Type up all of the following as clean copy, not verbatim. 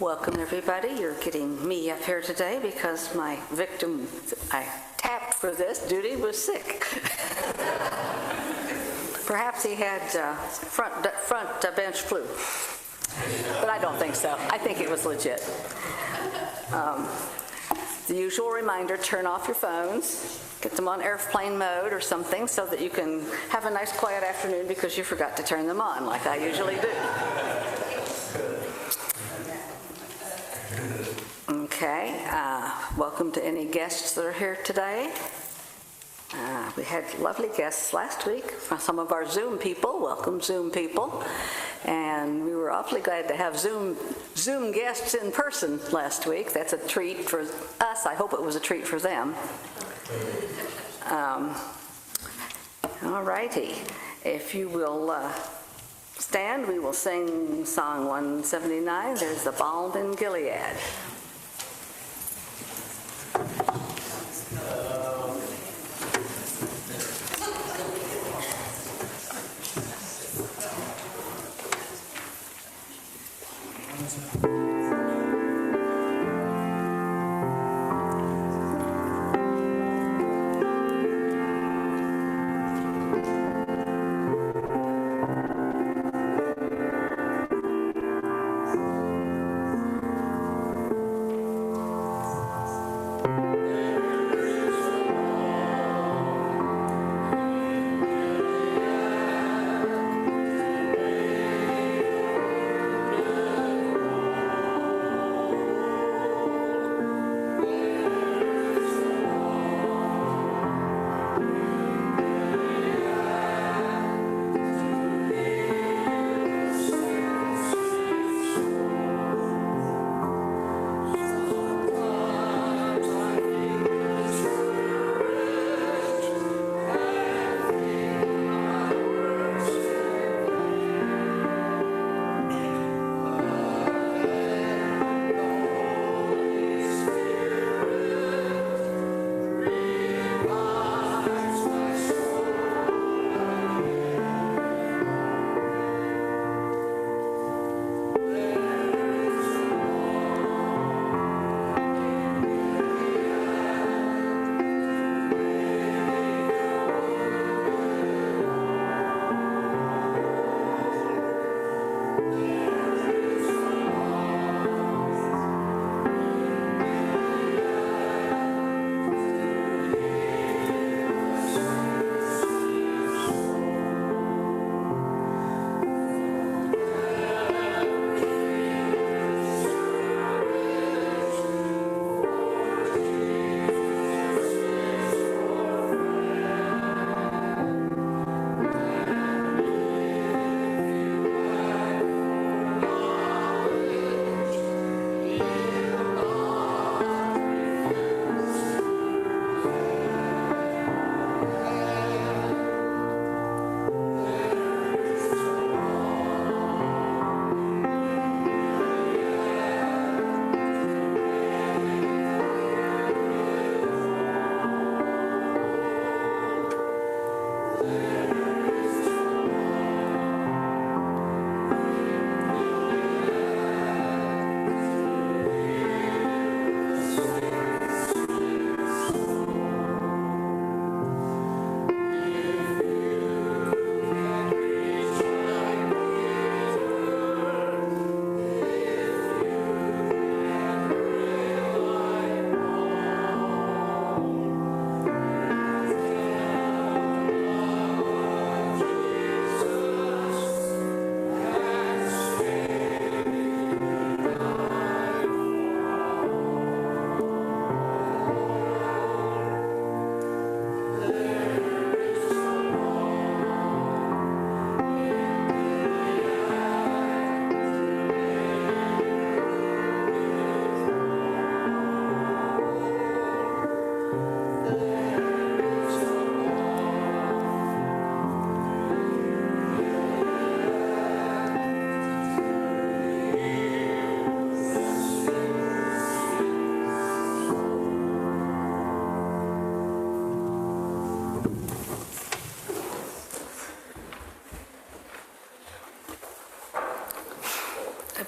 Welcome everybody. You're getting me up here today because my victim I tapped for this duty was sick. Perhaps he had front bench flu, but I don't think so. I think it was legit. The usual reminder, turn off your phones, get them on airplane mode or something so that you can have a nice quiet afternoon because you forgot to turn them on like I usually do. Okay, welcome to any guests that are here today. We had lovely guests last week, some of our Zoom people. Welcome, Zoom people. And we were awfully glad to have Zoom guests in person last week. That's a treat for us. I hope it was a treat for them. All righty. If you will stand, we will sing Song 179. There's the Balm in Gilead.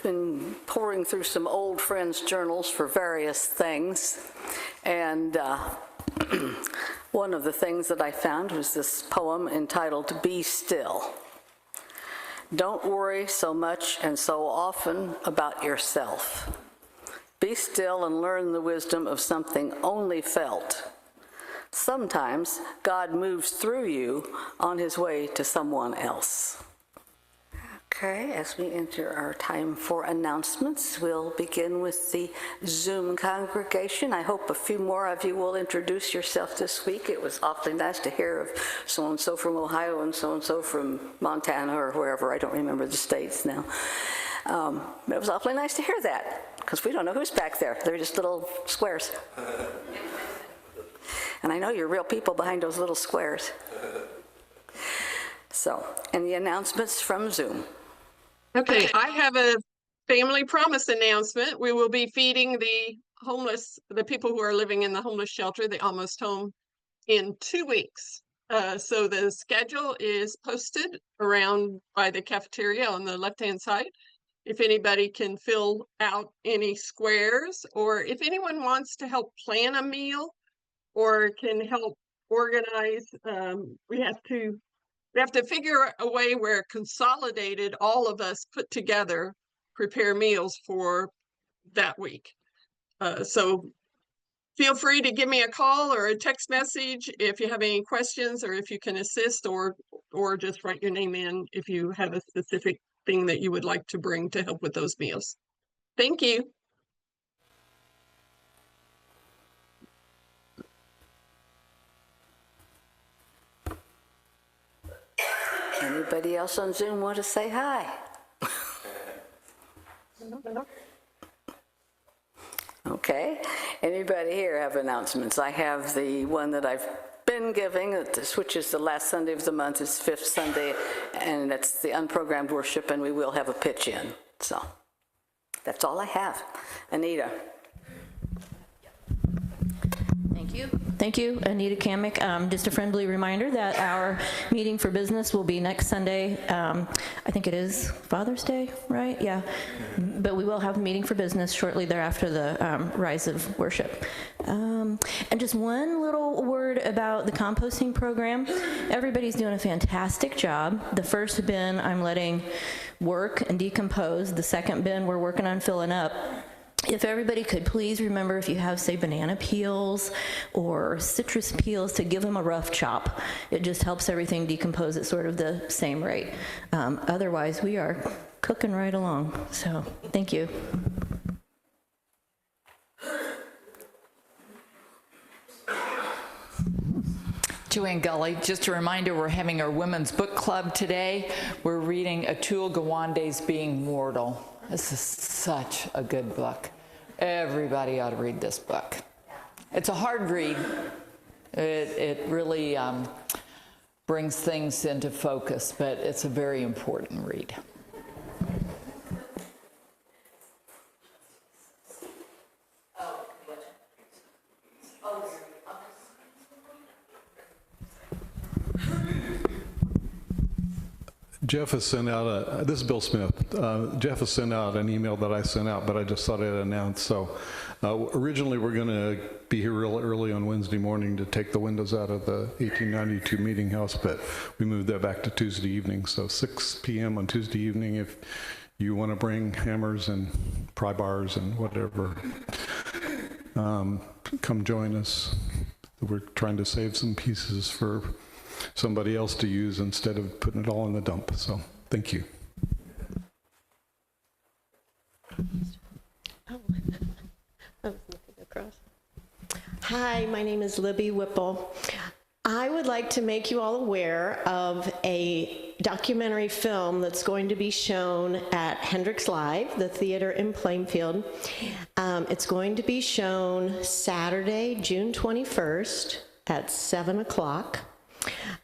been pouring through some old friends' journals for various things, and one of the things that I found was this poem entitled "Be Still." Don't worry so much and so often about yourself. Be still and learn the wisdom of something only felt. Sometimes God moves through you on his way to someone else. Okay, as we enter our time for announcements, we'll begin with the Zoom congregation. I hope a few more of you will introduce yourself this week. It was awfully nice to hear of so-and-so from Ohio and so-and-so from Montana or wherever. I don't remember the states now. It was awfully nice to hear that, because we don't know who's back there. They're just little squares. And I know you're real people behind those little squares. So, any announcements from Zoom? Okay, I have a family promise announcement. We will be feeding the homeless, the people who are living in the homeless shelter, the Almost Home, in 2 weeks. So the schedule is posted around by the cafeteria on the left-hand side. If anybody can fill out any squares, or if anyone wants to help plan a meal or can help organize, we have to figure a way where consolidated, all of us put together, prepare meals for that week. So feel free to give me a call or a text message if you have any questions, or if you can assist, or just write your name in if you have a specific thing that you would like to bring to help with those meals. Thank you. Anybody else on Zoom want to say hi? Okay. Anybody here have announcements? I have the one that I've been giving, which is the last Sunday of the month. It's fifth Sunday, and that's the unprogrammed worship, and we will have a pitch in. So that's all I have. Anita. Thank you, Anita Kamick. Just a friendly reminder that our meeting for business will be next Sunday. I think it is Father's Day, right? Yeah. But we will have a meeting for business shortly thereafter the rise of worship. And just one little word about the composting program. Everybody's doing a fantastic job. The first bin I'm letting work and decompose. The second bin we're working on filling up. If everybody could please remember, if you have, say, banana peels or citrus peels, to give them a rough chop. It just helps everything decompose at sort of the same rate. Otherwise, we are cooking right along. So, thank you. Joanne Gulley, just a reminder, we're having our women's book club today. We're reading Atul Gawande's Being Mortal. This is such a good book. Everybody ought to read this book. It's a hard read. It really brings things into focus, but it's a very important read. Jeff has sent out this is Bill Smith. Jeff has sent out an email that I sent out, but I just thought I'd announce. So originally we're going to be here real early on Wednesday morning to take the windows out of the 1892 meeting house, but we moved that back to Tuesday evening. So 6 p.m. on Tuesday evening, if you want to bring hammers and pry bars and whatever, come join us. We're trying to save some pieces for somebody else to use instead of putting it all in the dump. So thank you. Hi, my name is Libby Whipple. I would like to make you all aware of a documentary film that's going to be shown at Hendricks Live, the theater in Plainfield. It's going to be shown Saturday, June 21st at 7 o'clock.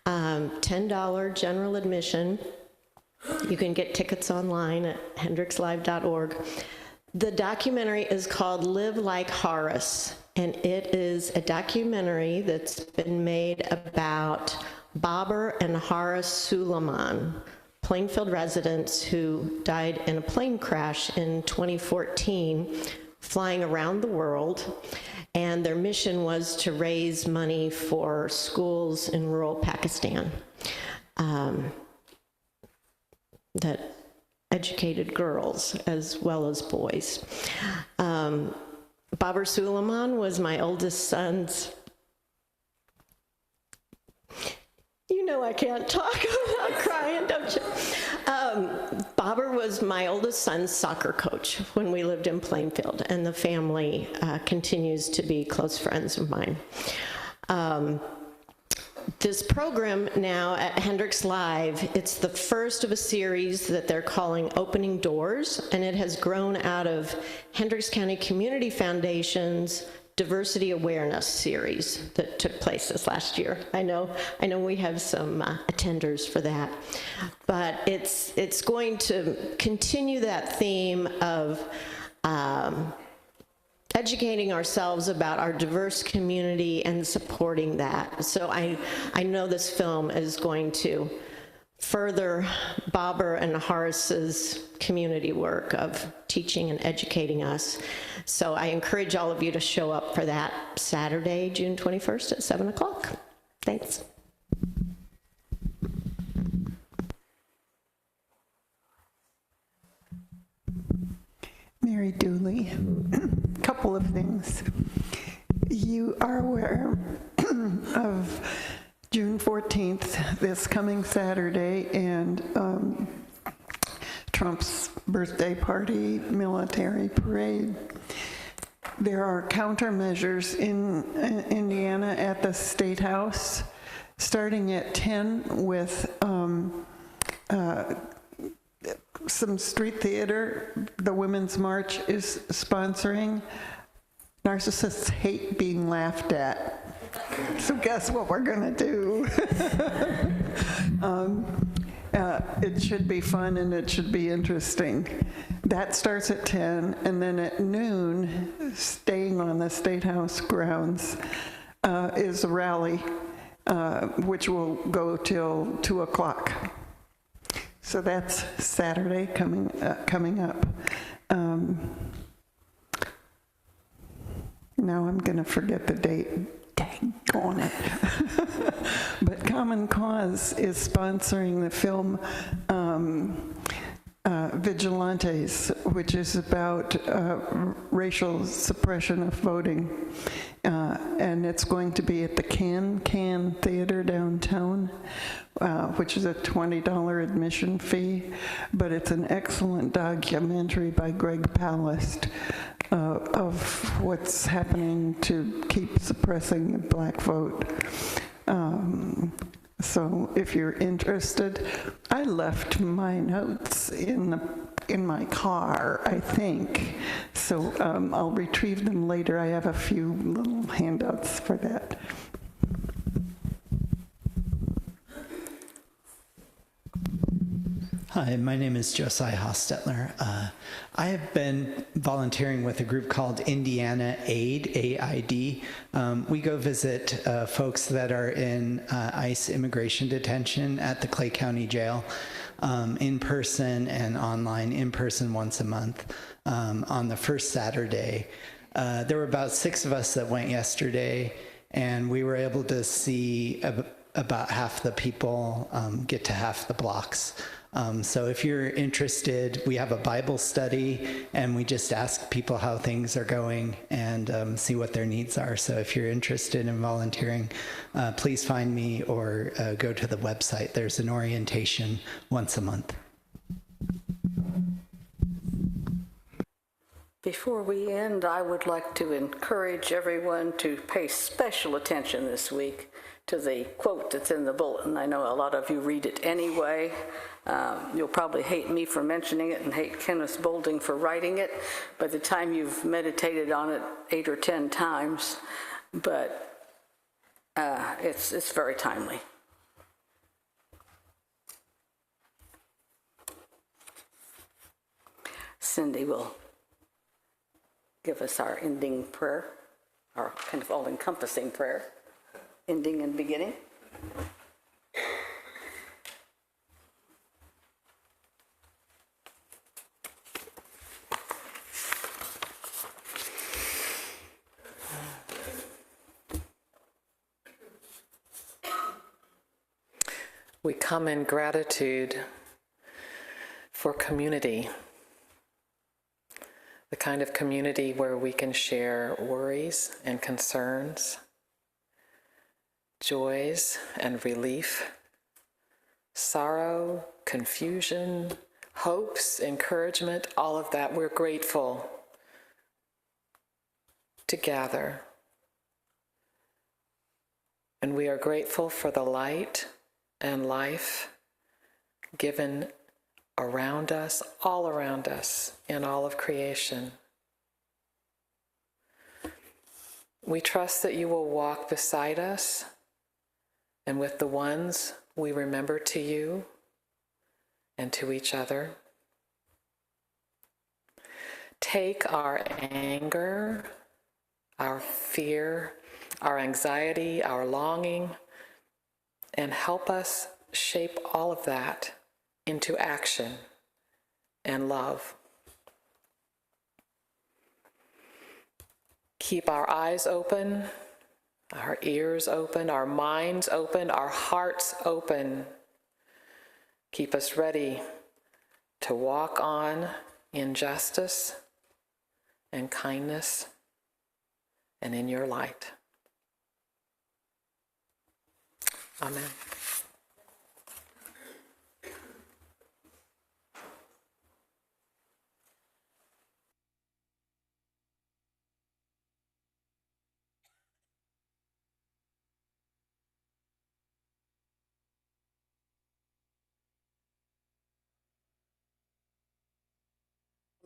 $10 general admission. You can get tickets online at hendrickslive.org. The documentary is called Live Like Horace, and it is a documentary that's been made about Babur and Horace Suleiman, Plainfield residents who died in a plane crash in 2014, flying around the world. And their mission was to raise money for schools in rural Pakistan that educated girls as well as boys. Babar Suleiman was my oldest son's. You know I can't talk without crying, don't you? Babar was my oldest son's soccer coach when we lived in Plainfield, and the family continues to be close friends of mine. This program now at Hendricks Live, it's the first of a series that they're calling Opening Doors, and it has grown out of Hendricks County Community Foundation's Diversity Awareness series that took place this last year. I know we have some attenders for that, but it's going to continue that theme of educating ourselves about our diverse community and supporting that. So I know this film is going to further Babar and Horace's community work of teaching and educating us. So I encourage all of you to show up for that Saturday, June 21st at 7 o'clock. Thanks. Mary Dooley. Couple of things. You are aware of June 14th, this coming Saturday, and Trump's birthday party, military parade. There are countermeasures in Indiana at the State House, starting at 10 with some street theater. The Women's March is sponsoring. Narcissists hate being laughed at. So guess what we're gonna do? It should be fun and it should be interesting. That starts at 10, and then at noon, staying on the State House grounds, is a rally, which will go till 2 o'clock. So that's Saturday coming up. Now I'm going to forget the date. Daggone it. But Common Cause is sponsoring the film Vigilantes, which is about racial suppression of voting. And it's going to be at the Can Theater downtown, which is a $20 admission fee. But it's an excellent documentary by Greg Palast of what's happening to keep suppressing the black vote. So if you're interested, I left my notes in my car, I think. So I'll retrieve them later. I have a few little handouts for that. Hi, my name is Josiah Hostetler. I have been volunteering with a group called Indiana Aid, AID. We go visit folks that are in ICE immigration detention at the Clay County Jail, in person and online, in person once a month. On the first Saturday, there were about 6 of us that went yesterday, and we were able to see about half the people get to half the blocks. So if you're interested, we have a Bible study, and we just ask people how things are going and see what their needs are. So if you're interested in volunteering, please find me or go to the website. There's an orientation once a month. Before we end, I would like to encourage everyone to pay special attention this week to the quote that's in the bulletin. I know a lot of you read it anyway. You'll probably hate me for mentioning it and hate Kenneth Boulding for writing it by the time you've meditated on it 8 or 10 times, but it's very timely. Cindy will give us our ending prayer, our kind of all-encompassing prayer, ending and beginning. We come in gratitude for community, the kind of community where we can share worries and concerns, joys and relief, sorrow, confusion, hopes, encouragement, all of that. We're grateful to gather. And we are grateful for the light and life given around us, all around us, in all of creation. We trust that you will walk beside us and with the ones we remember to you and to each other. Take our anger, our fear, our anxiety, our longing, and help us shape all of that into action and love. Keep our eyes open, our ears open, our minds open, our hearts open. Keep us ready to walk on in justice and kindness and in your light. Amen.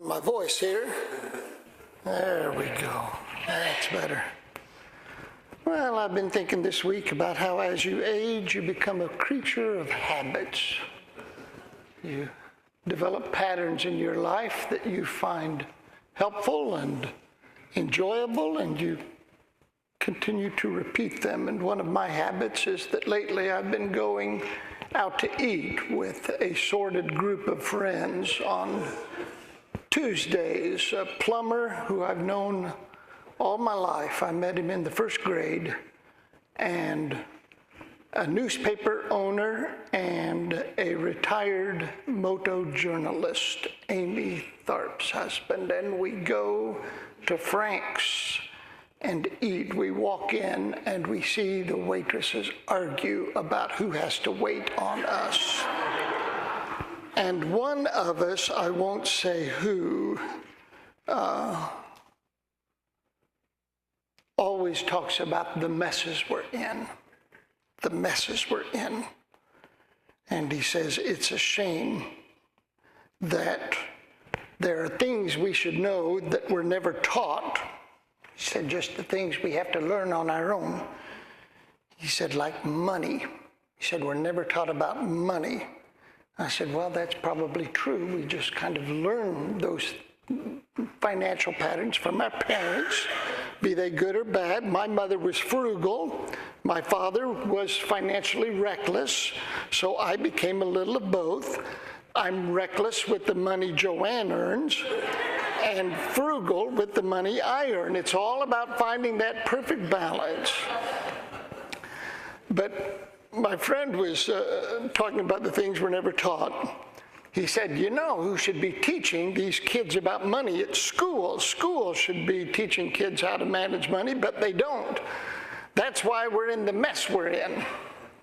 My voice here. There we go. That's better. Well, I've been thinking this week about how as you age, you become a creature of habits. You develop patterns in your life that you find helpful and enjoyable, and you continue to repeat them. And one of my habits is that lately I've been going out to eat with a assorted group of friends on Tuesdays. A plumber who I've known all my life, I met him in the first grade, and a newspaper owner and a retired moto journalist, Amy Tharp's husband, and we go to Frank's and eat. We walk in and we see the waitresses argue about who has to wait on us. And one of us, I won't say who, always talks about the messes we're in. The messes we're in. And he says it's a shame that there are things we should know that we're never taught. He said just the things we have to learn on our own. He said like money. He said we're never taught about money. I said, well, that's probably true. We just kind of learn those financial patterns from our parents, be they good or bad. My mother was frugal. My father was financially reckless, so I became a little of both. I'm reckless with the money Joanne earns and frugal with the money I earn. It's all about finding that perfect balance. But my friend was talking about the things we're never taught. He said, you know who should be teaching these kids about money at school? Schools should be teaching kids how to manage money, but they don't. That's why we're in the mess we're in.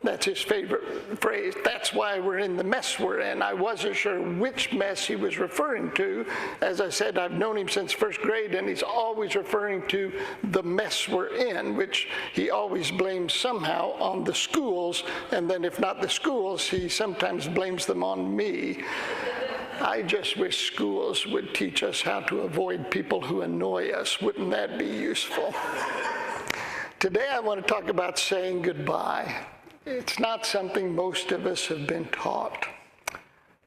That's his favorite phrase. That's why we're in the mess we're in. I wasn't sure which mess he was referring to. As I said, I've known him since first grade, and he's always referring to the mess we're in, which he always blames somehow on the schools, and then if not the schools, he sometimes blames them on me. I just wish schools would teach us how to avoid people who annoy us. Wouldn't that be useful? Today I want to talk about saying goodbye. It's not something most of us have been taught,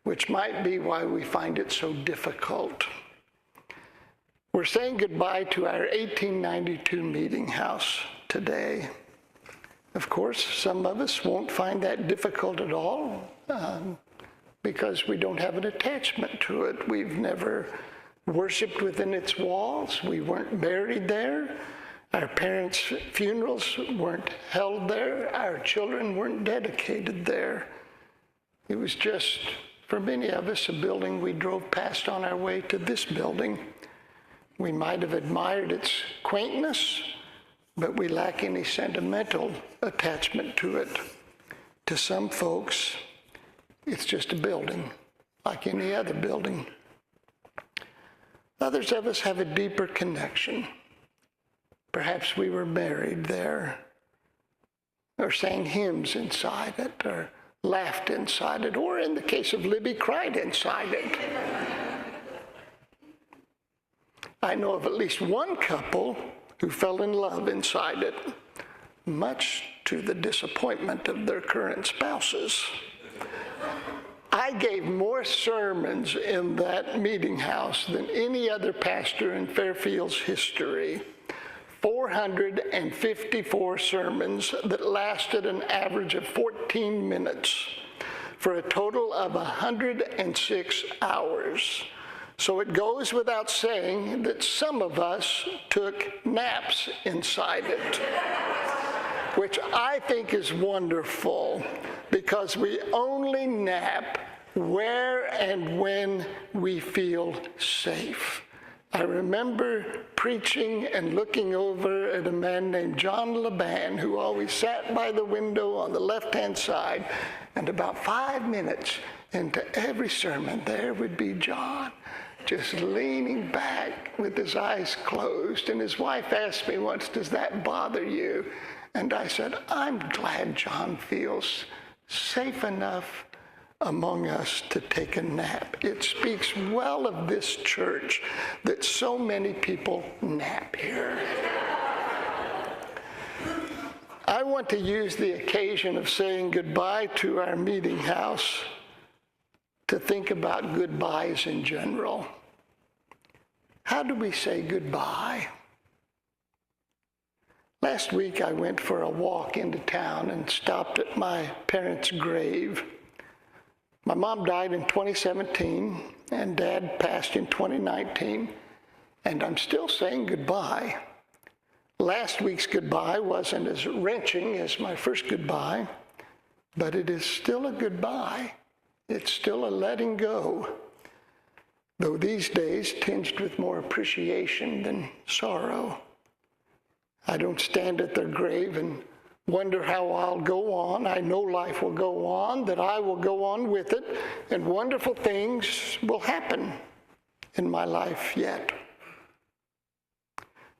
which might be why we find it so difficult. We're saying goodbye to our 1892 meeting house today. Of course, some of us won't find that difficult at all because we don't have an attachment to it. We've never worshiped within its walls. We weren't buried there. Our parents' funerals weren't held there. Our children weren't dedicated there. It was just, for many of us, a building we drove past on our way to this building. We might have admired its quaintness, but we lack any sentimental attachment to it. To some folks, it's just a building, like any other building. Others of us have a deeper connection. Perhaps we were married there, or sang hymns inside it, or laughed inside it, or in the case of Libby, cried inside it. I know of at least one couple who fell in love inside it, much to the disappointment of their current spouses. I gave more sermons in that meeting house than any other pastor in Fairfield's history. 454 sermons that lasted an average of 14 minutes for a total of 106 hours. So it goes without saying that some of us took naps inside it, which I think is wonderful, because we only nap where and when we feel safe. I remember preaching and looking over at a man named John Laban, who always sat by the window on the left-hand side, and about 5 minutes into every sermon, there would be John, just leaning back with his eyes closed. And his wife asked me once, "Does that bother you?" And I said, "I'm glad John feels safe enough among us to take a nap." It speaks well of this church that so many people nap here. I want to use the occasion of saying goodbye to our meeting house to think about goodbyes in general. How do we say goodbye? Last week I went for a walk into town and stopped at my parents' grave. My mom died in 2017 and Dad passed in 2019, and I'm still saying goodbye. Last week's goodbye wasn't as wrenching as my first goodbye, but it is still a goodbye. It's still a letting go, though these days tinged with more appreciation than sorrow. I don't stand at their grave and wonder how I'll go on. I know life will go on, that I will go on with it, and wonderful things will happen in my life yet.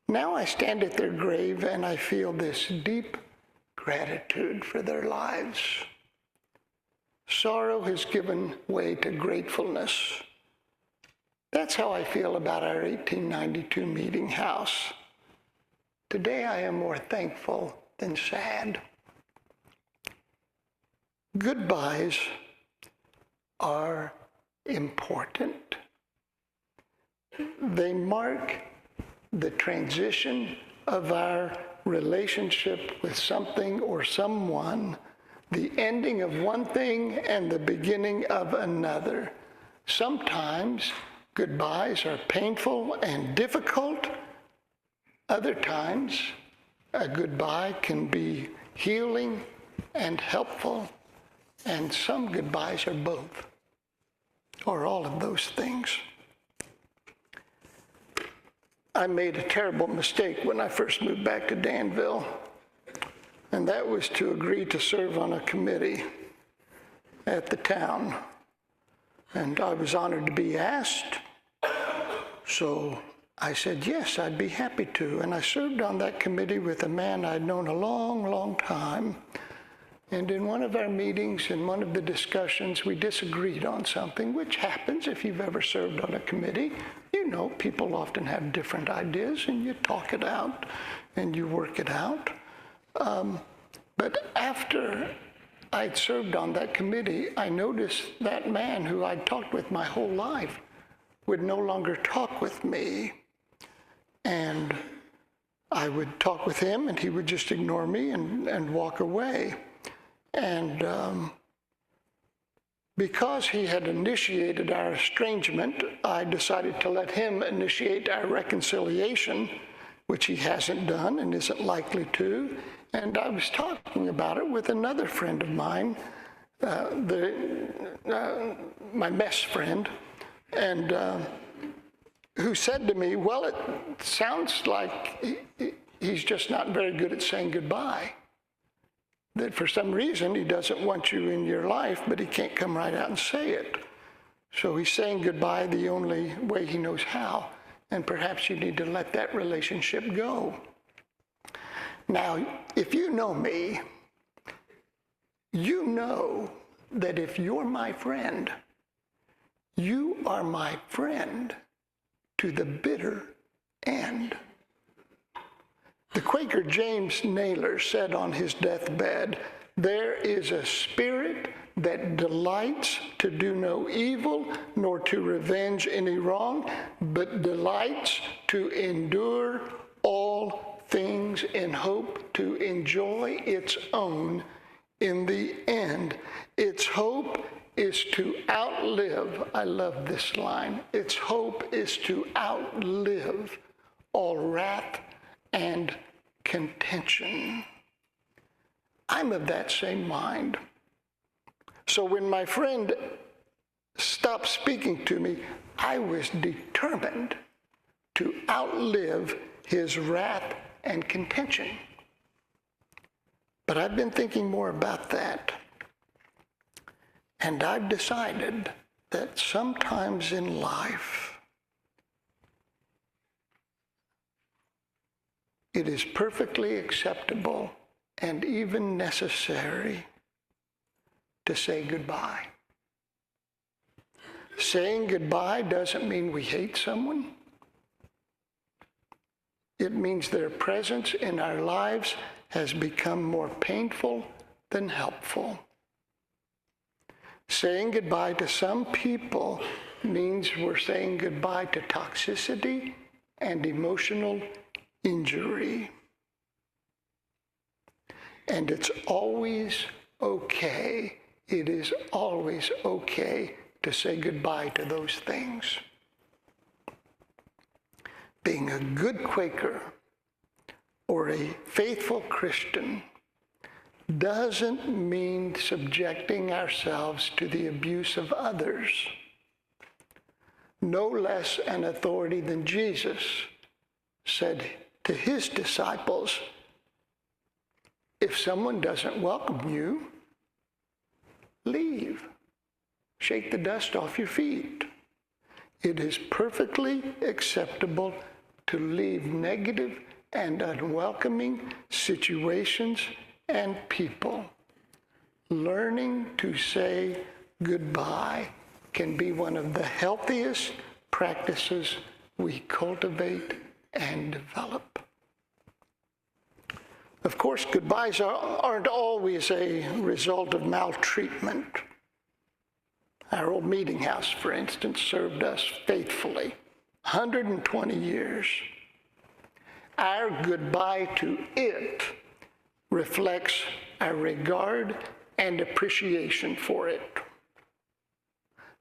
Now I stand at their grave and I feel this deep gratitude for their lives. Sorrow has given way to gratefulness. That's how I feel about our 1892 meeting house. Today I am more thankful than sad. Goodbyes are important. They mark the transition of our relationship with something or someone, the ending of one thing and the beginning of another. Sometimes goodbyes are painful and difficult. Other times, a goodbye can be healing and helpful, and some goodbyes are both, or all of those things. I made a terrible mistake when I first moved back to Danville, and that was to agree to serve on a committee at the town. And I was honored to be asked, so I said, yes, I'd be happy to. And I served on that committee with a man I'd known a long, long time. And in one of our meetings, in one of the discussions, we disagreed on something, which happens if you've ever served on a committee. You know, people often have different ideas, and you talk it out, and you work it out. But after I'd served on that committee, I noticed that man who I'd talked with my whole life would no longer talk with me. And I would talk with him, and he would just ignore me and walk away. And because he had initiated our estrangement, I decided to let him initiate our reconciliation, which he hasn't done and isn't likely to. And I was talking about it with another friend of mine my best friend, and who said to me, well, it sounds like he's just not very good at saying goodbye. That for some reason he doesn't want you in your life, but he can't come right out and say it. So he's saying goodbye the only way he knows how, and perhaps you need to let that relationship go. Now, if you know me, you know that if you're my friend, you are my friend to the bitter end. The Quaker James Naylor said on his deathbed, "There is a spirit that delights to do no evil, nor to revenge any wrong, but delights to endure all things in hope to enjoy its own in the end. Its hope is to outlive," I love this line, "its hope is to outlive all wrath and contention." I'm of that same mind. So when my friend stopped speaking to me, I was determined to outlive his wrath and contention. But I've been thinking more about that, and I've decided that sometimes in life, it is perfectly acceptable and even necessary to say goodbye. Saying goodbye doesn't mean we hate someone. It means their presence in our lives has become more painful than helpful. Saying goodbye to some people means we're saying goodbye to toxicity and emotional injury. And it's always okay, it is always okay to say goodbye to those things. Being a good Quaker or a faithful Christian doesn't mean subjecting ourselves to the abuse of others. No less an authority than Jesus said to his disciples, if someone doesn't welcome you, leave. Shake the dust off your feet. It is perfectly acceptable to leave negative and unwelcoming situations and people. Learning to say goodbye can be one of the healthiest practices we cultivate and develop. Of course, goodbyes aren't always a result of maltreatment. Our old meeting house, for instance, served us faithfully, 120 years. Our goodbye to it reflects our regard and appreciation for it.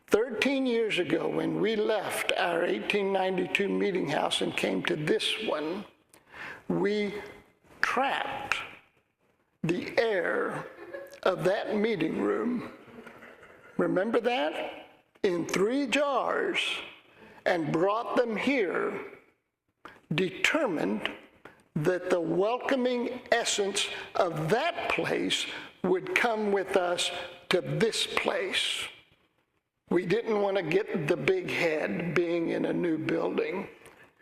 13 years ago, when we left our 1892 meeting house and came to this one, we trapped the air of that meeting room. Remember that? In 3 jars, and brought them here, determined that the welcoming essence of that place would come with us to this place. We didn't want to get the big head being in a new building.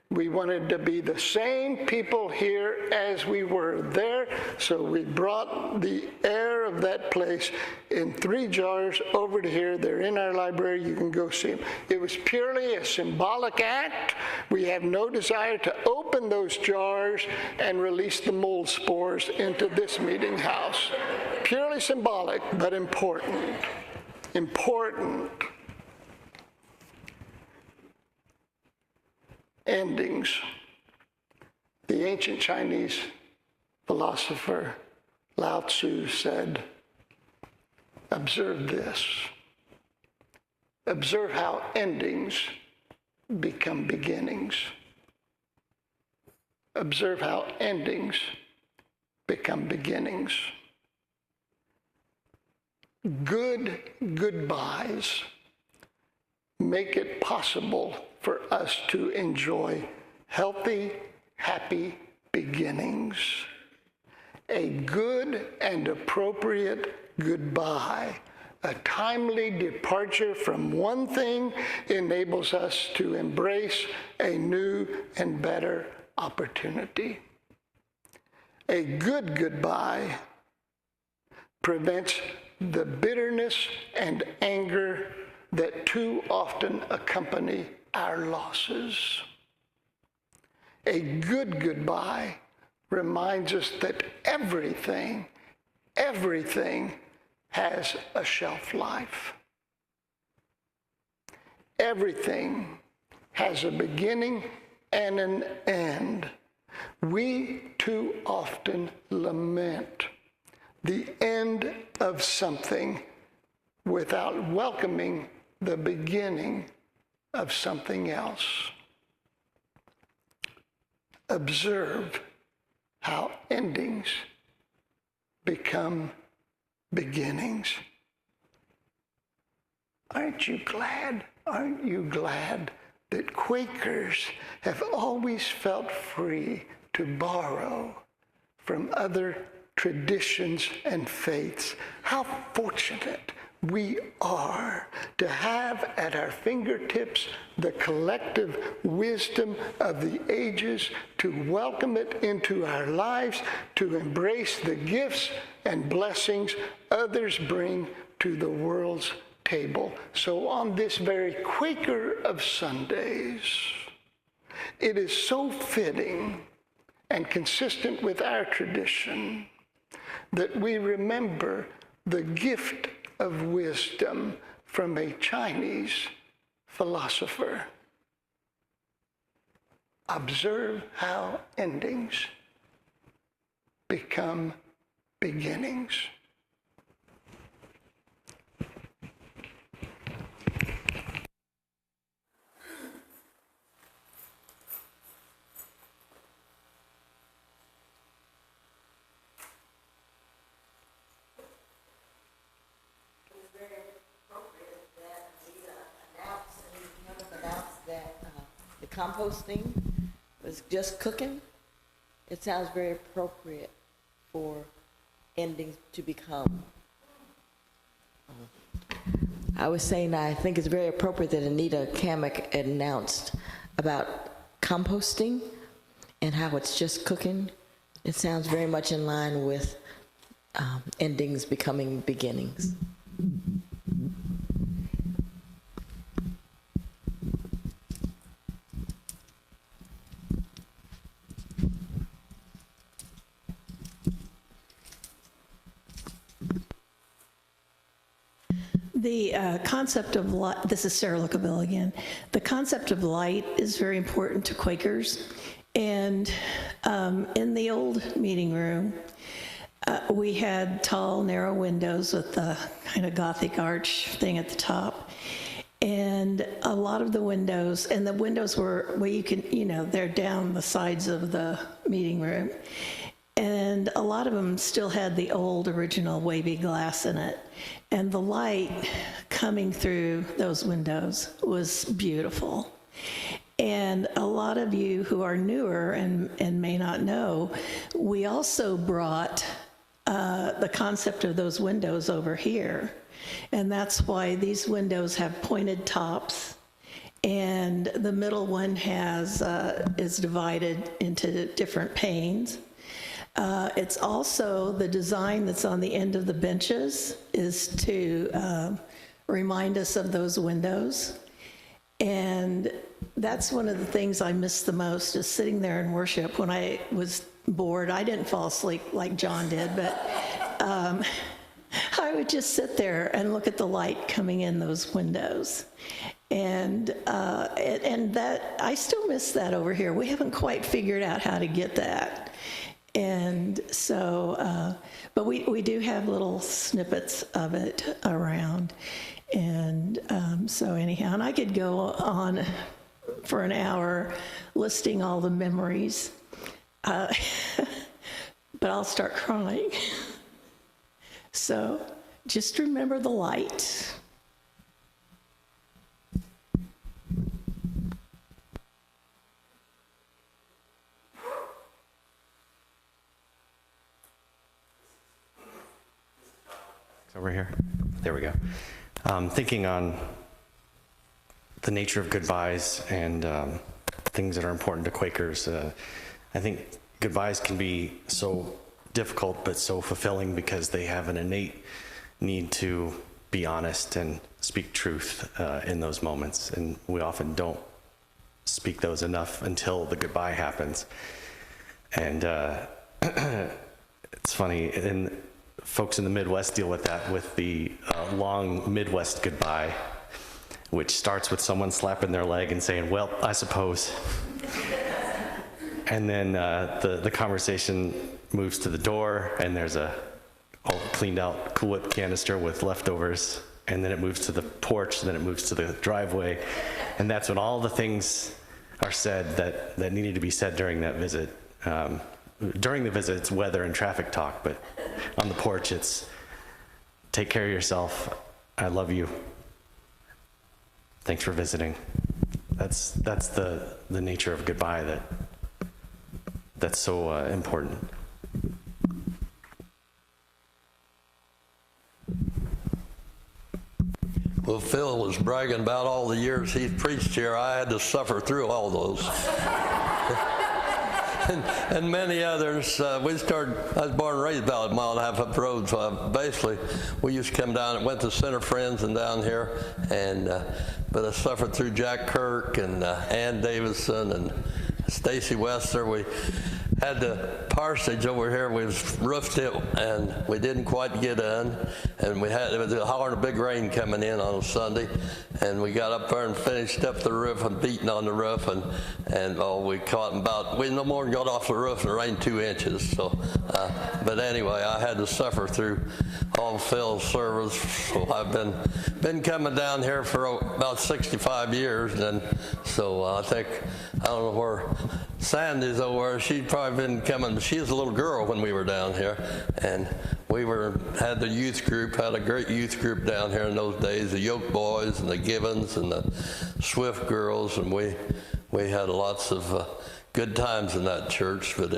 We wanted to be the same people here as we were there, so we brought the air of that place in 3 jars over to here. They're in our library. You can go see them. It was purely a symbolic act. We have no desire to open those jars and release the mold spores into this meeting house. Purely symbolic, but important. Important. Endings. The ancient Chinese philosopher Lao Tzu said, observe this. Observe how endings become beginnings. Observe how endings become beginnings. good goodbyes make it possible for us to enjoy healthy, happy beginnings. A good and appropriate goodbye, a timely departure from one thing, enables us to embrace a new and better opportunity. A good goodbye prevents the bitterness and anger that too often accompany our losses. A good goodbye reminds us that everything has a shelf life. Everything has a beginning and an end. We too often lament the end of something without welcoming the beginning of something else. Observe how endings become beginnings. Aren't you glad that Quakers have always felt free to borrow from other traditions and faiths? How fortunate we are to have at our fingertips the collective wisdom of the ages, to welcome it into our lives, to embrace the gifts and blessings others bring to the world's table. So on this very Quaker of Sundays, it is so fitting and consistent with our tradition that we remember the gift of wisdom from a Chinese philosopher. Observe how endings become beginnings. Composting was just cooking. It sounds very appropriate for endings to become. I was saying I think it's very appropriate that Anita Kamek announced about composting and how it's just cooking. It sounds very much in line with endings becoming beginnings. The concept of light, this is Sarah Lookaville again. The concept of light is very important to Quakers. And in the old meeting room, we had tall, narrow windows with the kind of Gothic arch thing at the top. And a lot of the windows, and the windows were, well, you can, they're down the sides of the meeting room. And a lot of them still had the old original wavy glass in it. And the light coming through those windows was beautiful. And a lot of you who are newer and may not know, we also brought the concept of those windows over here. And that's why these windows have pointed tops. And the middle one is divided into different panes. It's also the design that's on the end of the benches is to remind us of those windows. And that's one of the things I miss the most, is sitting there in worship. When I was bored, I didn't fall asleep like John did, but I would just sit there and look at the light coming in those windows. And that, I still miss that over here. We haven't quite figured out how to get that. And so, but we do have little snippets of it around. And so anyhow, and I could go on for an hour listing all the memories, but I'll start crying. So just remember the light. Over here. There we go. Thinking on the nature of goodbyes and things that are important to Quakers, I think goodbyes can be so difficult but so fulfilling because they have an innate need to be honest and speak truth in those moments, and we often don't speak those enough until the goodbye happens. And it's funny, and folks in the Midwest deal with that with the long Midwest goodbye, which starts with someone slapping their leg and saying, well, I suppose. And then the conversation moves to the door, and there's a all cleaned out Cool Whip canister with leftovers, and then it moves to the porch, then it moves to the driveway, and that's when all the things are said that needed to be said during that visit. During the visit, it's weather and traffic talk, but on the porch, it's take care of yourself. I love you. Thanks for visiting. That's the nature of goodbye that's so important. Well, Phil was bragging about all the years he's preached here. I had to suffer through all those. and many others. I was born and raised about a mile and a half up the road, so basically we used to come down and went to Center Friends and down here, and but I suffered through Jack Kirk and Ann Davison and Stacy Wester. We had the parsonage over here. We roofed it, and we didn't quite get in. And it was a hollering a big rain coming in on a Sunday, and we got up there and finished up the roof and beating on the roof, and we caught we no more than got off the roof and it rained 2 inches. So, but anyway, I had to suffer through all Phil's service. So I've been coming down here for about 65 years, and so I don't know where Sandy's over. She'd probably been coming. She was a little girl when we were down here, and we had the youth group, had a great youth group down here in those days, the Yoke Boys and the Gibbons and the Swift Girls, and we had lots of good times in that church. But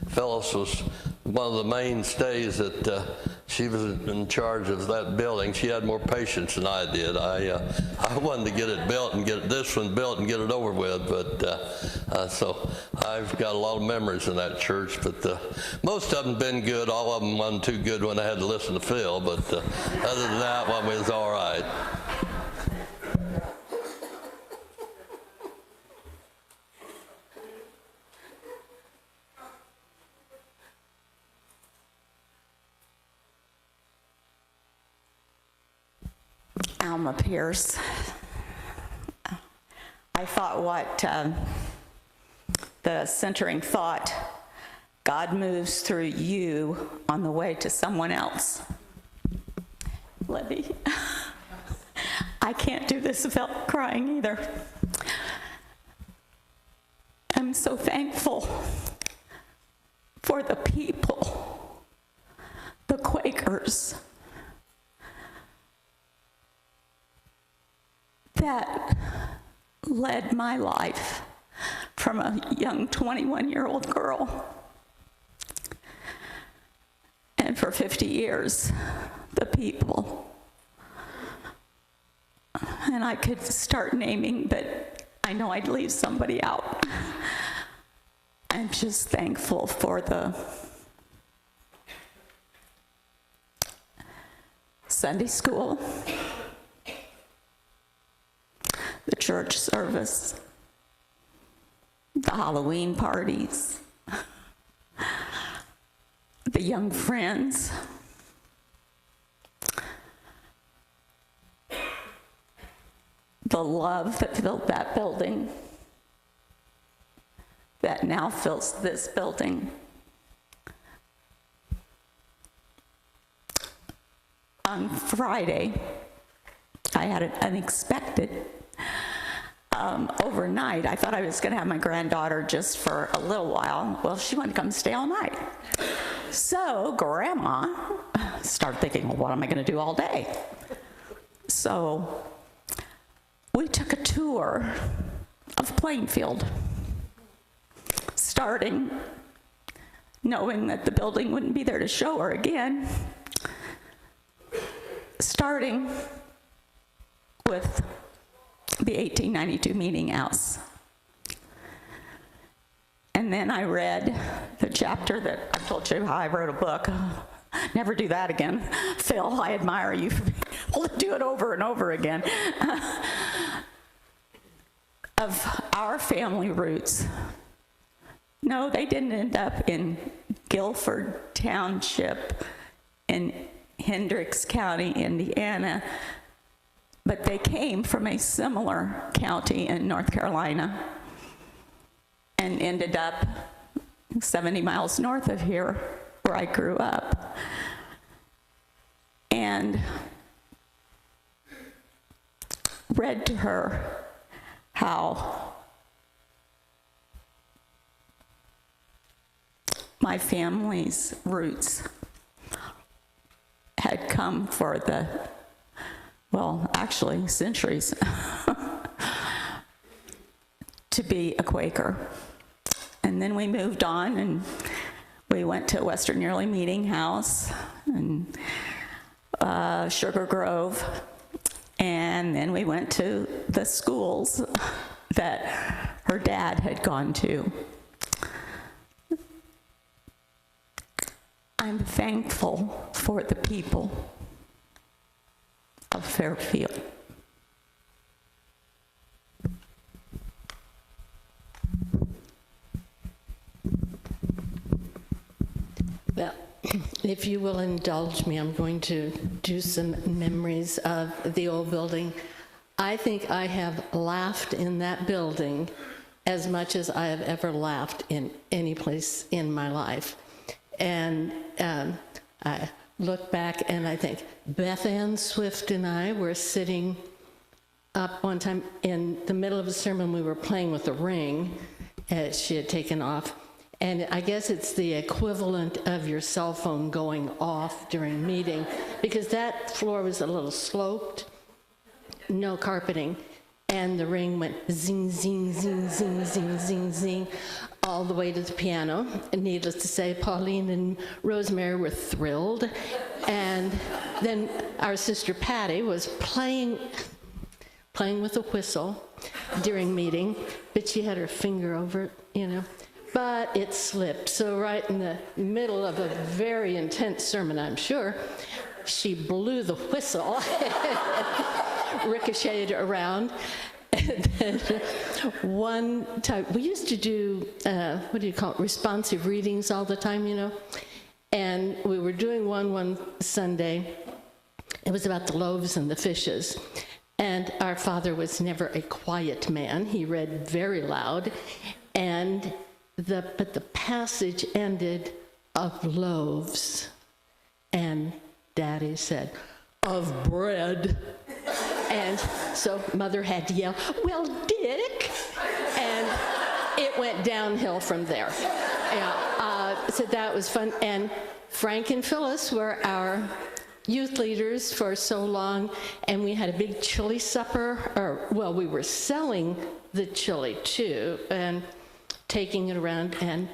Phyllis was one of the mainstays that she was in charge of that building. She had more patience than I did. I wanted to get it built and get this one built and get it over with, but so I've got a lot of memories in that church, but most of them been good. All of them wasn't too good when I had to listen to Phil, but other than that, one was all right. Alma Pierce. I thought what the centering thought, God moves through you on the way to someone else. Libby, I can't do this without crying either. I'm so thankful for the people, the Quakers, that led my life from a young 21-year-old girl. And for 50 years, the people. And I could start naming, but I know I'd leave somebody out. I'm just thankful for the Sunday school, the church service, the Halloween parties, the young friends, the love that filled that building, that now fills this building. On Friday, I had an unexpected overnight. I thought I was going to have my granddaughter just for a little while. Well, she wanted to come stay all night. So Grandma started thinking, well, what am I going to do all day? So we took a tour of Plainfield, starting knowing that the building wouldn't be there to show her again, starting with the 1892 Meeting House. And then I read the chapter that I told you how I wrote a book. Never do that again. Phil, I admire you for being able to do it over and over again. Of our family roots. No, they didn't end up in Guilford Township in Hendricks County, Indiana, but they came from a similar county in North Carolina and ended up 70 miles north of here where I grew up. And read to her how my family's roots had come for the, well, actually centuries, to be a Quaker. And then we moved on and we went to Western Yearly Meeting House and Sugar Grove, and then we went to the schools that her dad had gone to. I'm thankful for the people of Fairfield. Well, if you will indulge me, I'm going to do some memories of the old building. I think I have laughed in that building as much as I have ever laughed in any place in my life. And I look back and I think Beth Ann Swift and I were sitting up one time in the middle of a sermon. We were playing with a ring as she had taken off. And I guess it's the equivalent of your cell phone going off during meeting, because that floor was a little sloped, no carpeting, and the ring went zing, zing, zing, zing, zing, zing, zing, all the way to the piano. And needless to say, Pauline and Rosemary were thrilled. And then our sister Patty was playing with a whistle during meeting, but she had her finger over it, you know. But it slipped. So right in the middle of a very intense sermon, I'm sure, she blew the whistle, ricocheted around. And then one time, we used to do, what do you call it, responsive readings all the time, you know? And we were doing one Sunday. It was about the loaves and the fishes. And our father was never a quiet man. He read very loud. And but the passage ended of loaves, and Daddy said, of bread. And so Mother had to yell, well, Dick, and it went downhill from there. Yeah, so that was fun. And Frank and Phyllis were our youth leaders for so long, and we had a big chili supper, we were selling the chili too, and taking it around, and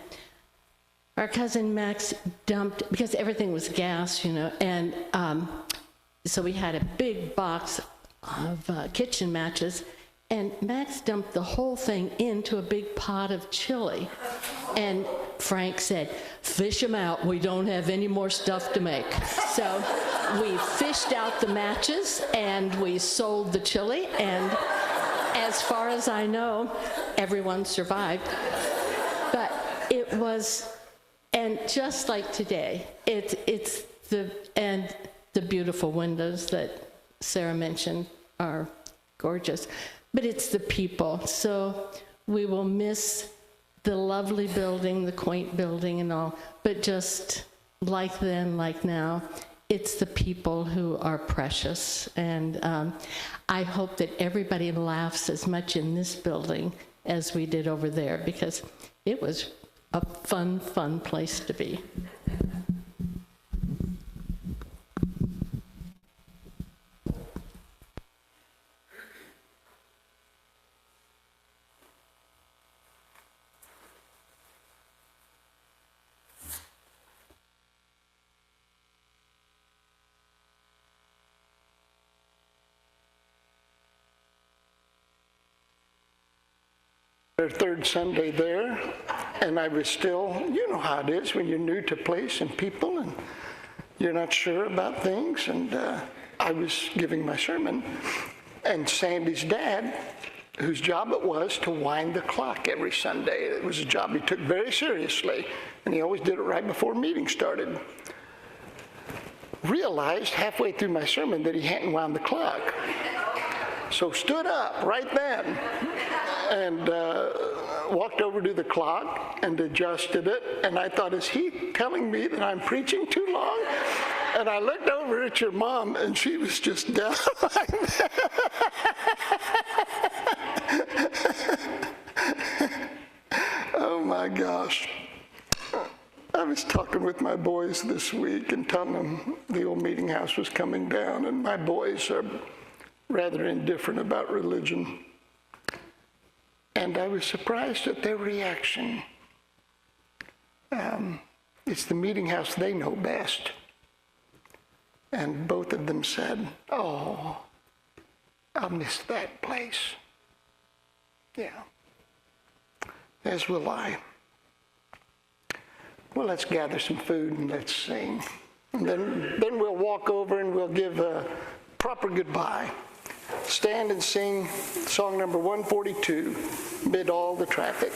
our cousin Max dumped, because everything was gas, you know, and so we had a big box of kitchen matches, and Max dumped the whole thing into a big pot of chili. And Frank said, fish them out, we don't have any more stuff to make. So we fished out the matches, and we sold the chili, and as far as I know, everyone survived. But it was, and just like today, it's the beautiful windows that Sarah mentioned are gorgeous, but it's the people. So we will miss the lovely building, the quaint building and all, but just like then, like now, it's the people who are precious. And I hope that everybody laughs as much in this building as we did over there, because it was a fun, fun place to be. Their third Sunday there, and I was still, you know how it is when you're new to place and people and you're not sure about things, and I was giving my sermon, and Sandy's dad, whose job it was to wind the clock every Sunday. It was a job he took very seriously, and he always did it right before meeting started. Realized halfway through my sermon that he hadn't wound the clock. So stood up right then and walked over to the clock and adjusted it. And I thought, is he telling me that I'm preaching too long? And I looked over at your mom, and she was just down like that. Oh my gosh. I was talking with my boys this week and telling them the old meeting house was coming down, and my boys are rather indifferent about religion. And I was surprised at their reaction. It's the meeting house they know best. And both of them said, oh, I'll miss that place. Yeah, as will I. Well, let's gather some food and let's sing. And then we'll walk over and we'll give a proper goodbye. Stand and sing song number 142, Amid All the Traffic.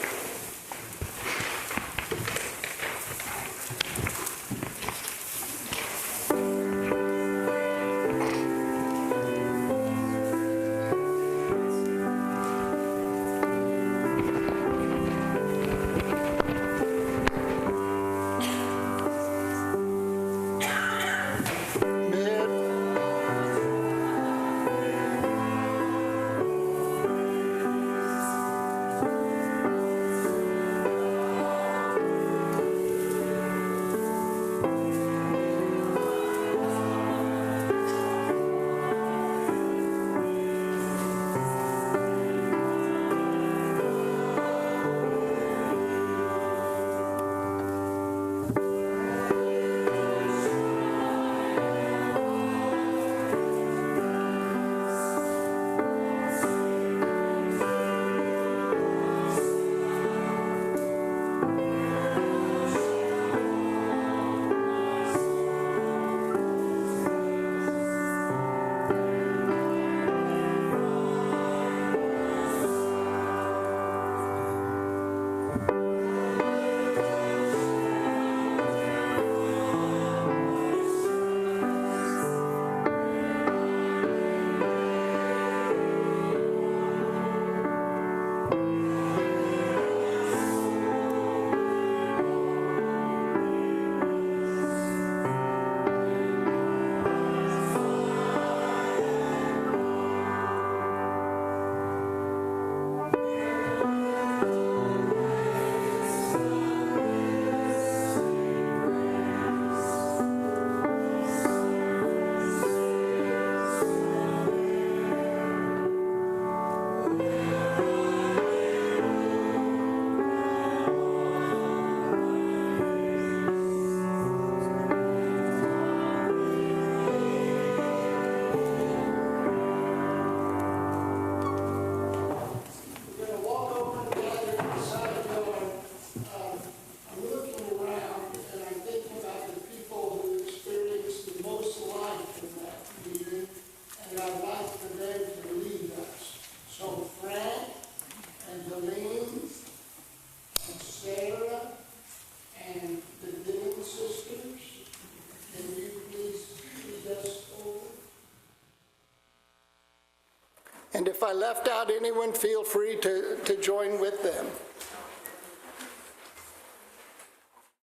And if I left out anyone, feel free to join with them.